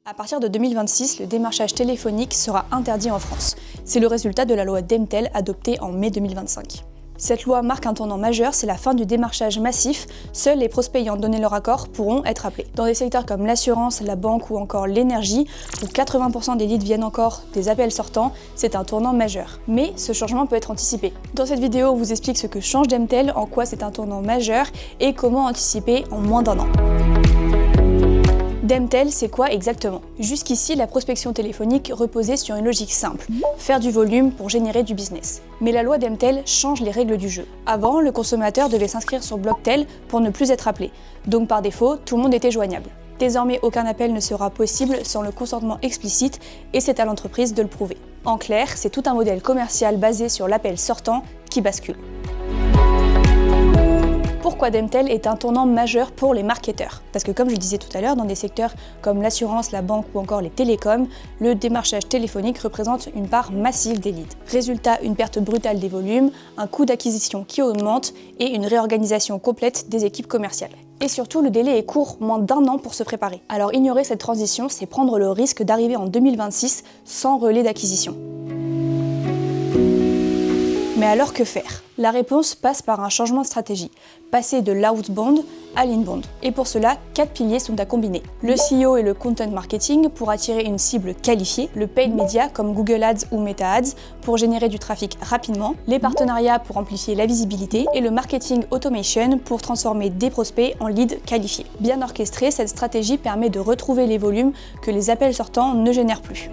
À partir de 2026, le démarchage téléphonique sera interdit en France. C'est le résultat de la loi Demtel adoptée en mai 2025. Cette loi marque un tournant majeur, c'est la fin du démarchage massif. Seuls les prospects ayant donné leur accord pourront être appelés. Dans des secteurs comme l'assurance, la banque ou encore l'énergie, où 80% des leads viennent encore des appels sortants, c'est un tournant majeur. Mais ce changement peut être anticipé. Dans cette vidéo, on vous explique ce que change Demtel, en quoi c'est un tournant majeur et comment anticiper en moins d'1 an. Demtel, c'est quoi exactement? Jusqu'ici, la prospection téléphonique reposait sur une logique simple, faire du volume pour générer du business. Mais la loi Demtel change les règles du jeu. Avant, le consommateur devait s'inscrire sur Blocktel pour ne plus être appelé. Donc par défaut, tout le monde était joignable. Désormais, aucun appel ne sera possible sans le consentement explicite et c'est à l'entreprise de le prouver. En clair, c'est tout un modèle commercial basé sur l'appel sortant qui bascule. Pourquoi Demtel est un tournant majeur pour les marketeurs? Parce que comme je le disais tout à l'heure, dans des secteurs comme l'assurance, la banque ou encore les télécoms, le démarchage téléphonique représente une part massive des leads. Résultat, une perte brutale des volumes, un coût d'acquisition qui augmente et une réorganisation complète des équipes commerciales. Et surtout, le délai est court, moins d'1 an pour se préparer. Alors ignorer cette transition, c'est prendre le risque d'arriver en 2026 sans relais d'acquisition. Mais alors que faire? La réponse passe par un changement de stratégie, passer de l'outbound à l'inbound. Et pour cela, 4 piliers sont à combiner. Le SEO et le content marketing pour attirer une cible qualifiée, le paid media comme Google Ads ou Meta Ads pour générer du trafic rapidement, les partenariats pour amplifier la visibilité et le marketing automation pour transformer des prospects en leads qualifiés. Bien orchestrée, cette stratégie permet de retrouver les volumes que les appels sortants ne génèrent plus.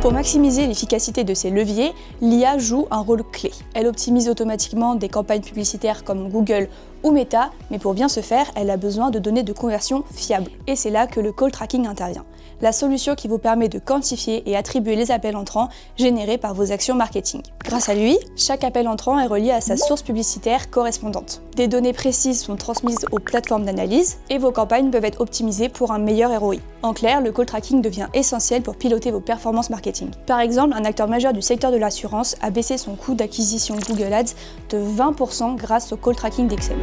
Pour maximiser l'efficacité de ces leviers, l'IA joue un rôle clé. Elle optimise automatiquement des campagnes publicitaires comme Google ou Meta, mais pour bien ce faire, elle a besoin de données de conversion fiables. Et c'est là que le call tracking intervient. La solution qui vous permet de quantifier et attribuer les appels entrants générés par vos actions marketing. Grâce à lui, chaque appel entrant est relié à sa source publicitaire correspondante. Des données précises sont transmises aux plateformes d'analyse et vos campagnes peuvent être optimisées pour un meilleur ROI. En clair, le call tracking devient essentiel pour piloter vos performances marketing. Par exemple, un acteur majeur du secteur de l'assurance a baissé son coût d'acquisition Google Ads de 20% grâce au call tracking d'Excel.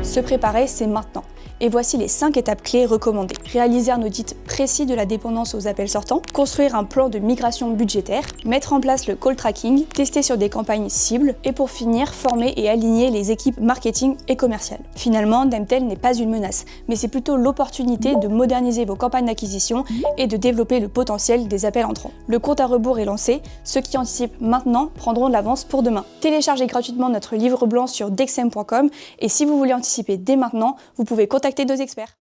Se préparer, c'est maintenant. Et voici les 5 étapes clés recommandées. Réaliser un audit précis de la dépendance aux appels sortants, construire un plan de migration budgétaire, mettre en place le call tracking, tester sur des campagnes cibles et pour finir, former et aligner les équipes marketing et commerciales. Finalement, Demtel n'est pas une menace, mais c'est plutôt l'opportunité de moderniser vos campagnes d'acquisition et de développer le potentiel des appels entrants. Le compte à rebours est lancé, ceux qui anticipent maintenant prendront de l'avance pour demain. Téléchargez gratuitement notre livre blanc sur dexem.com et si vous voulez anticiper dès maintenant, vous pouvez contacter nos experts.